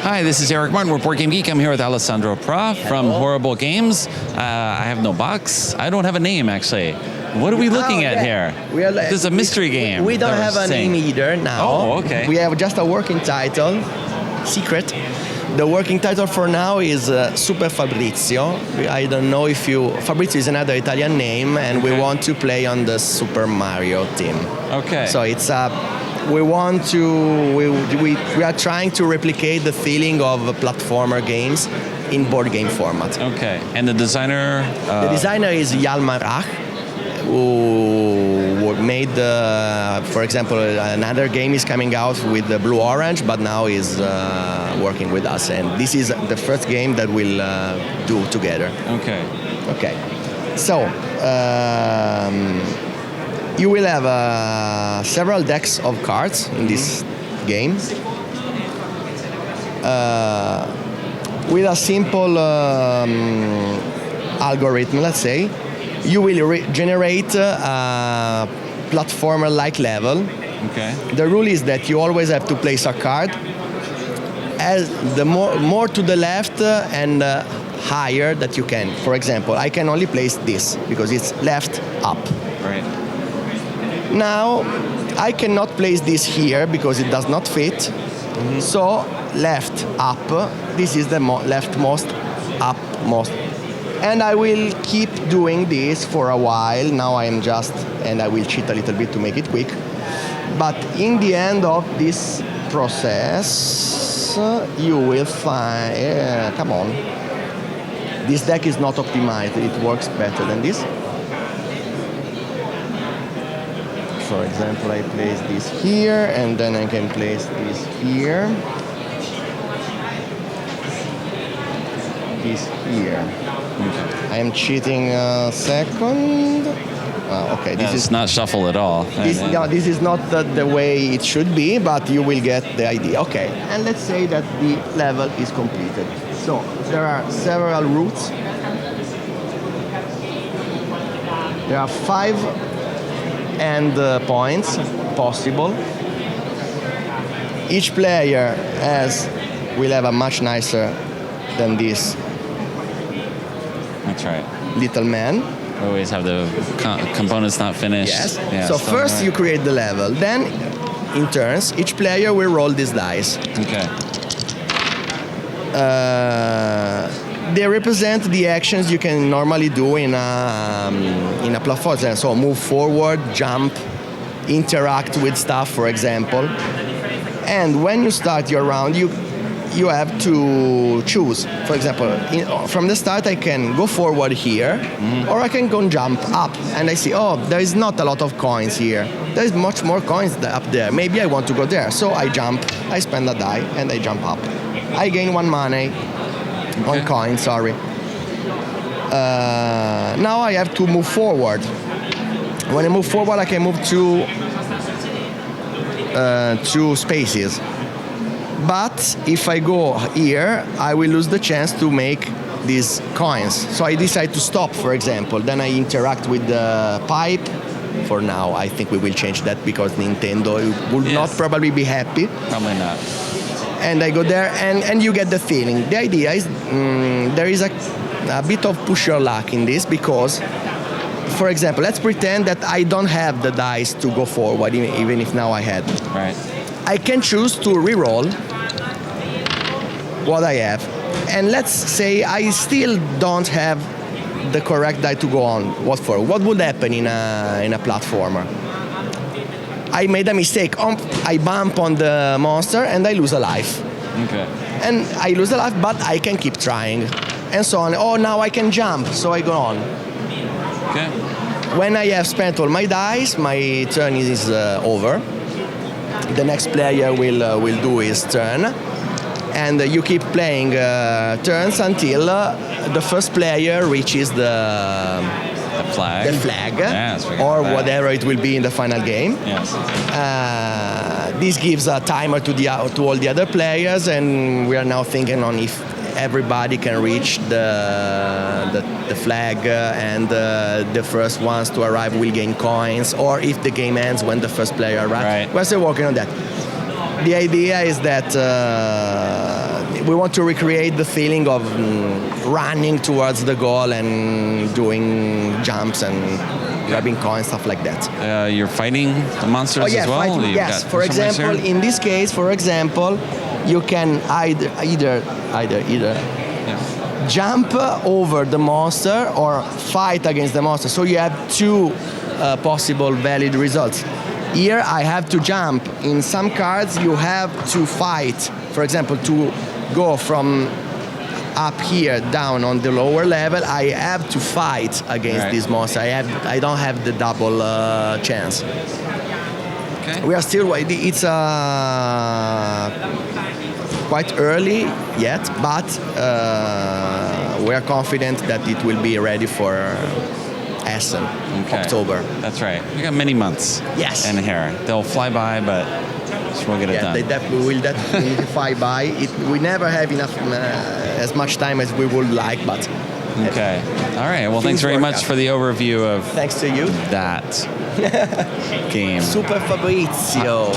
Hi, this is Eric Martin. We're Board Game Geek. I'm here with Alessandro Pra from Horrible Games. I have no box. I don't have a name, actually. What are we looking at here? This is a mystery game. We don't have a name either now. Oh, okay. We have just a working title, secret. The working title for now is Super Fabrizio. I don't know if you... Fabrizio is another Italian name, and we want to play on the Super Mario theme. Okay. So it's we are trying to replicate the feeling of platformer games in board game format. Okay. And the designer? The designer is Hjalmar Rach, who made, for example, another game is coming out with the Blue Orange, but now is working with us. And this is the first game that we'll do together. Okay. Okay. So, you will have several decks of cards in this game. With a simple algorithm, let's say, you will generate a platformer-like level. Okay. The rule is that you always have to place a card as the more to the left and higher that you can. For example, I can only place this because it's left up. Right. Now, I cannot place this here because it does not fit. Mm-hmm. So, left up, this is the leftmost, upmost. And I will keep doing this for a while. Now I am and I will cheat a little bit to make it quick. But in the end of this process, you will find, come on. This deck is not optimized. It works better than this. For example, I place this here, and then I can place this here. This here. Okay. I am cheating a second. Okay, this is not shuffle at all. This is not the way it should be, but you will get the idea. Okay, and let's say that the level is completed. So there are several routes. There are 5 end points possible. Each player will have a much nicer than this. That's right. Little man. Always have the components not finished. Yes. Yeah, so first you create the level. Then, in turns, each player will roll these dice. Okay. They represent the actions you can normally do in a platform. So move forward, jump, interact with stuff, for example. And when you start your round, you have to choose. For example, from the start I can go forward here, or I can go jump up. And I see, there is not a lot of coins here. There is much more coins up there. Maybe I want to go there. So I jump, I spend a die, and I jump up. I gain 1 money. Okay. On coin, sorry. Now I have to move forward. When I move forward, I can move 2 spaces. But if I go here, I will lose the chance to make these coins. So I decide to stop, for example. Then I interact with the pipe. For now, I think we will change that because Nintendo will not probably be happy. Probably not. And I go there, and you get the feeling. The idea is there is a bit of push your luck in this because, for example, let's pretend that I don't have the dice to go forward, even if now I had. Right. I can choose to re-roll what I have. And let's say I still don't have the correct die to go on. What would happen in a platformer? I made a mistake. I bump on the monster and I lose a life. Okay. And I lose a life, but I can keep trying. And so on. Now I can jump, so I go on. Okay. When I have spent all my dice, my turn is over. The next player will do his turn. And you keep playing turns until the first player reaches the flag, or whatever it will be in the final game. Yes. This gives a timer to all the other players, and we are now thinking on if everybody can reach the flag, and the first ones to arrive will gain coins, or if the game ends when the first player arrives. Right. We're still working on that. The idea is that we want to recreate the feeling of running towards the goal and doing jumps and grabbing coins, stuff like that. You're fighting the monsters as well? Fighting, yes. For example, in this case, you can either jump over the monster or fight against the monster. So you have two possible valid results. Here I have to jump. In some cards you have to fight. For example, to go from up here down on the lower level, I have to fight against this monster. I don't have the double chance. Okay. We are still. It's quite early yet, but we are confident that it will be ready for Essen, October. That's right. We got many months. Yes. In here, they'll fly by, but we'll get it done. They will definitely fly by. We never have enough as much time as we would like, but. Okay. All right. Well, thanks very much for the overview of. Thanks to you. That game. Super Fabrizio.